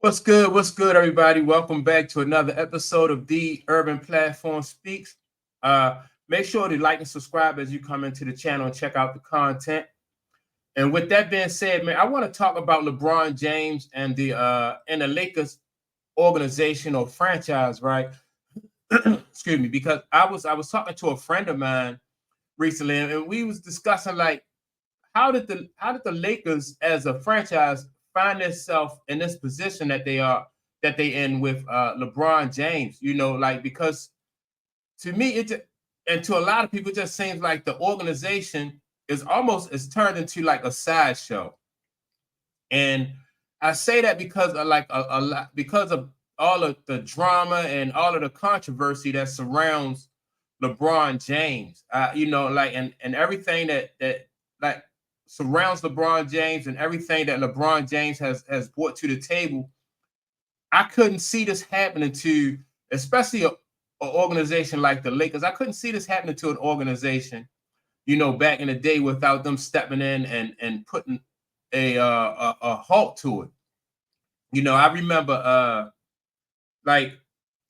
What's good? What's good, everybody? Welcome back to another episode of The Urban Platform Speaks. Make sure to like and subscribe as you come into the channel and check out the content. And with that being said, man, I want to talk about LeBron James and the Lakers organization or franchise, right? Excuse me, because I was talking to a friend of mine recently, and we was discussing like how did the Lakers as a franchise find themselves in this position that they in with LeBron James? Like because to me and to a lot of people it just seems like the organization is turned into like a sideshow. And I say that because of like a lot because of all of the drama and all of the controversy that surrounds LeBron James. Like and everything that like surrounds LeBron James and everything that LeBron James has brought to the table. I couldn't see this happening to especially a organization like the Lakers. I couldn't see this happening to an organization, back in the day without them stepping in and putting a halt to it. I remember like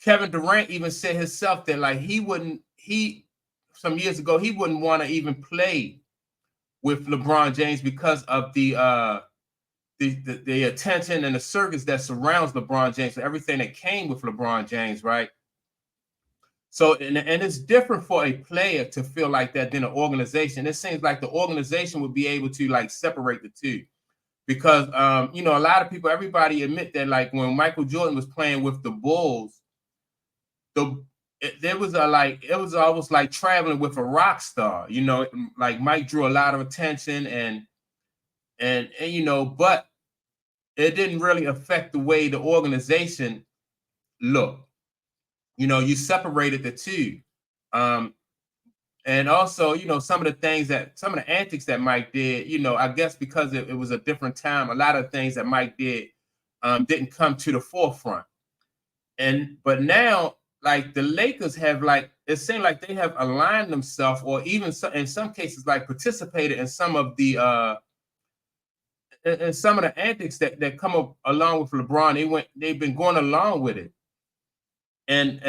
Kevin Durant even said himself that like he some years ago he wouldn't want to even play with LeBron James because of the attention and the circus that surrounds LeBron James and everything that came with LeBron James, right? So and it's different for a player to feel like that than an organization. It seems like the organization would be able to like separate the two because a lot of people, everybody admit that like when Michael Jordan was playing with the Bulls, there was a like it was almost like traveling with a rock star. Like Mike drew a lot of attention and but it didn't really affect the way the organization looked. You separated the two. Um, and also, some of some of the antics that Mike did, I guess because it was a different time, a lot of things that Mike did didn't come to the forefront. But now, like the Lakers have like it seemed like they have aligned themselves, or even in some cases, like participated in some of the and some of the antics that come up along with LeBron. They've been going along with it. And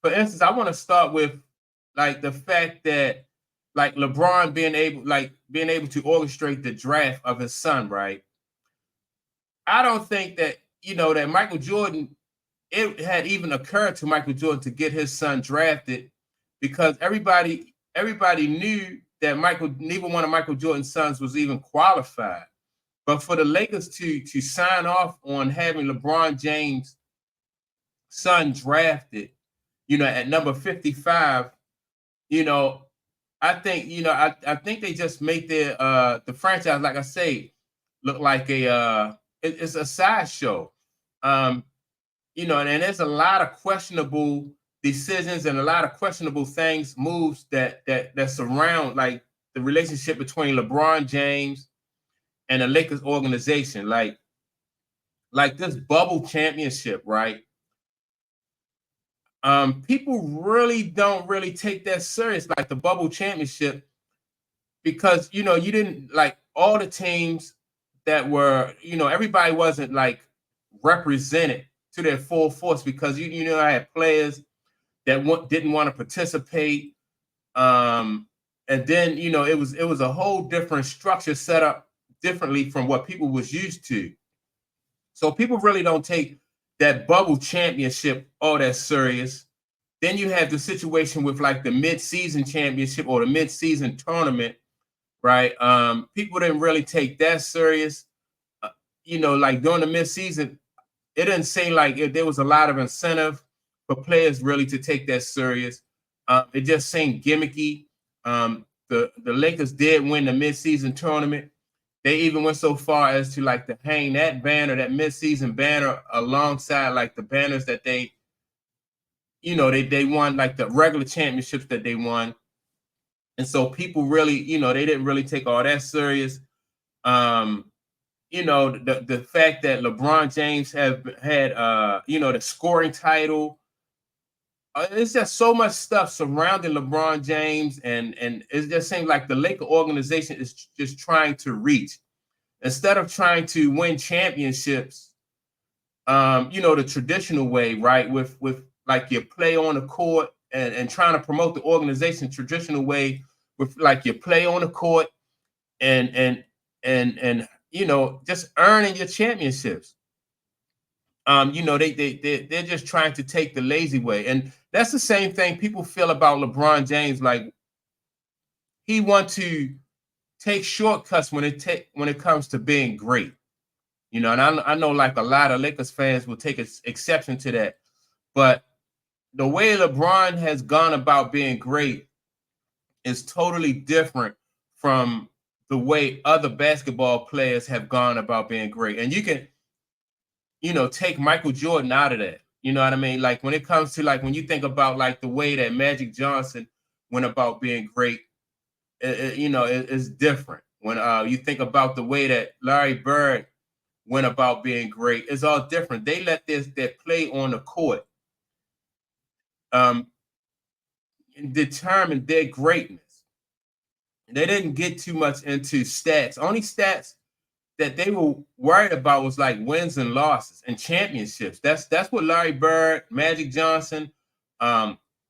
for instance, I want to start with like the fact that like LeBron being able to orchestrate the draft of his son, right? I don't think that that Michael Jordan it had even occurred to Michael Jordan to get his son drafted because everybody knew that neither one of Michael Jordan's sons was even qualified. But for the Lakers to sign off on having LeBron James' son drafted, at number 55, I think, I think they just make the franchise, like I say, look like it's a sideshow. And there's a lot of questionable decisions and a lot of questionable moves that surround like the relationship between LeBron James and the Lakers organization. Like this bubble championship, right? People really don't really take that serious, like the bubble championship, because you didn't like all the teams that were, everybody wasn't like represented to their full force because I had players that didn't want to participate. And then it was a whole different structure set up differently from what people was used to. So people really don't take that bubble championship all that serious. Then you have the situation with like the mid-season championship or the mid-season tournament, right? People didn't really take that serious. Like during the mid-season, it didn't seem like there was a lot of incentive for players really to take that serious. It just seemed gimmicky. The Lakers did win the mid-season tournament. They even went so far as to like to hang that banner, that mid-season banner, alongside like the banners that they won, like the regular championships that they won. And so people really, they didn't really take all that serious. The fact that LeBron James have had the scoring title. It's just so much stuff surrounding LeBron James, and it just seems like the Laker organization is just trying to reach instead of trying to win championships. the traditional way, right? With like your play on the court and trying to promote the organization traditional way with like your play on the court and just earning your championships. They're just trying to take the lazy way. And that's the same thing people feel about LeBron James. Like he wants to take shortcuts when it comes to being great. And I know like a lot of Lakers fans will take exception to that. But the way LeBron has gone about being great is totally different from the way other basketball players have gone about being great. And you can, take Michael Jordan out of that. You know what I mean? Like when it comes to like when you think about like the way that Magic Johnson went about being great, it's different. When you think about the way that Larry Bird went about being great, it's all different. They let that play on the court determine their greatness. They didn't get too much into stats. Only stats that they were worried about was like wins and losses and championships. That's what Larry Bird, Magic Johnson,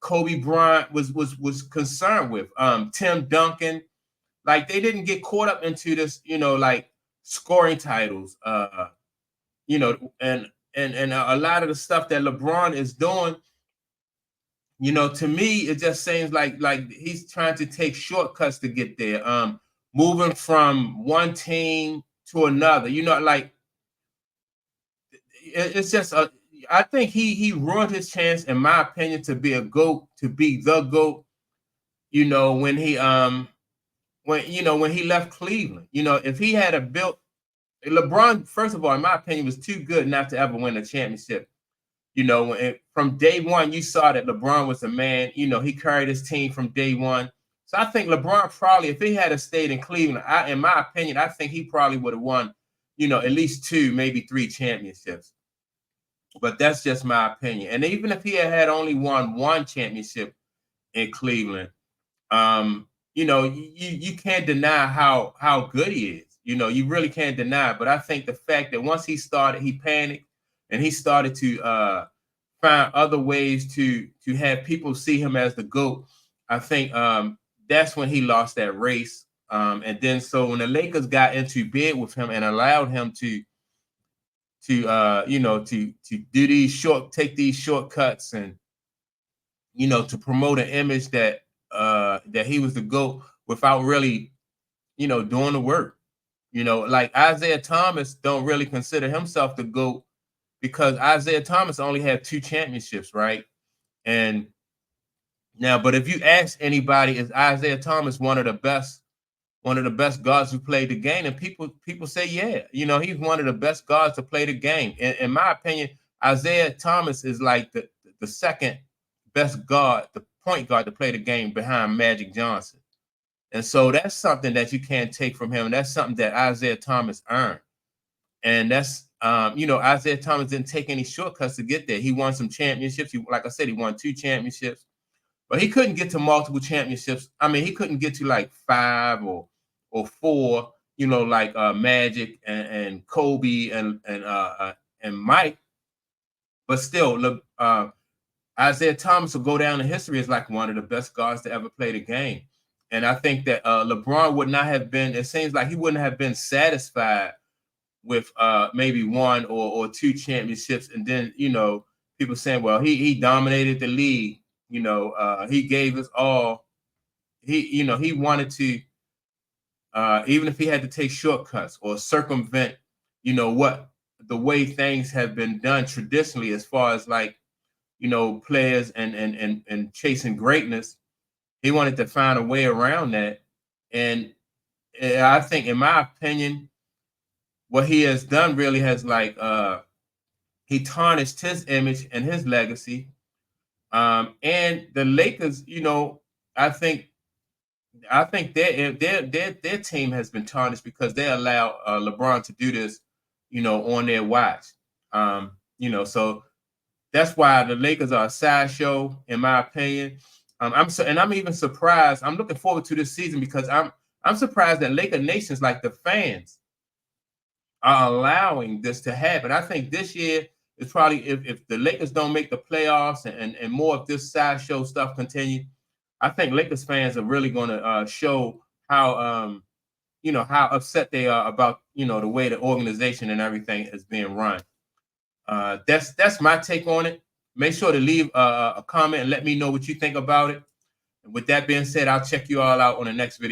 Kobe Bryant was concerned with. Tim Duncan, like they didn't get caught up into this, like scoring titles, and a lot of the stuff that LeBron is doing. To me, it just seems like he's trying to take shortcuts to get there. Moving from one team to another. Like it's just I think he ruined his chance, in my opinion, to be a GOAT, to be the GOAT. When he when he left Cleveland. If he had built LeBron, first of all, in my opinion, was too good not to ever win a championship. From day one, you saw that LeBron was a man. He carried his team from day one. So I think LeBron probably, if he had stayed in Cleveland, in my opinion, I think he probably would have won, at least 2, maybe 3 championships. But that's just my opinion. And even if he had only won 1 championship in Cleveland, you can't deny how good he is. You really can't deny it. But I think the fact that once he started, he panicked and he started to find other ways to have people see him as the GOAT. I think that's when he lost that race. And then so when the Lakers got into bed with him and allowed him to do take these shortcuts and to promote an image that he was the GOAT without really doing the work. Like Isaiah Thomas don't really consider himself the GOAT because Isaiah Thomas only had 2 championships, right? And now, but if you ask anybody, is Isaiah Thomas one of the best guards who played the game? And people say, yeah, he's one of the best guards to play the game. In my opinion, Isaiah Thomas is like the second best guard, the point guard to play the game behind Magic Johnson. And so that's something that you can't take from him. That's something that Isaiah Thomas earned. And that's, Isaiah Thomas didn't take any shortcuts to get there. He won some championships. Like I said, he won 2 championships. But he couldn't get to multiple championships. I mean, he couldn't get to like 5 or 4, like Magic and Kobe and Mike. But still, Isaiah Thomas will go down in history as like one of the best guards to ever play the game. And I think that LeBron would not have been, it seems like he wouldn't have been satisfied with maybe 1 or 2 championships. And then, people saying, well, he dominated the league. He gave us all. He wanted to, even if he had to take shortcuts or circumvent, what the way things have been done traditionally, as far as like, players and chasing greatness. He wanted to find a way around that. And I think, in my opinion, what he has done really has like he tarnished his image and his legacy. And the Lakers, I think their team has been tarnished because they allow LeBron to do this, on their watch. So that's why the Lakers are a sideshow, in my opinion. I'm even surprised. I'm looking forward to this season because I'm surprised that Laker Nations, like the fans, are allowing this to happen. I think this year it's probably if the Lakers don't make the playoffs and more of this sideshow stuff continue, I think Lakers fans are really going to show how how upset they are about the way the organization and everything is being run. That's my take on it. Make sure to leave a comment and let me know what you think about it. And with that being said, I'll check you all out on the next video.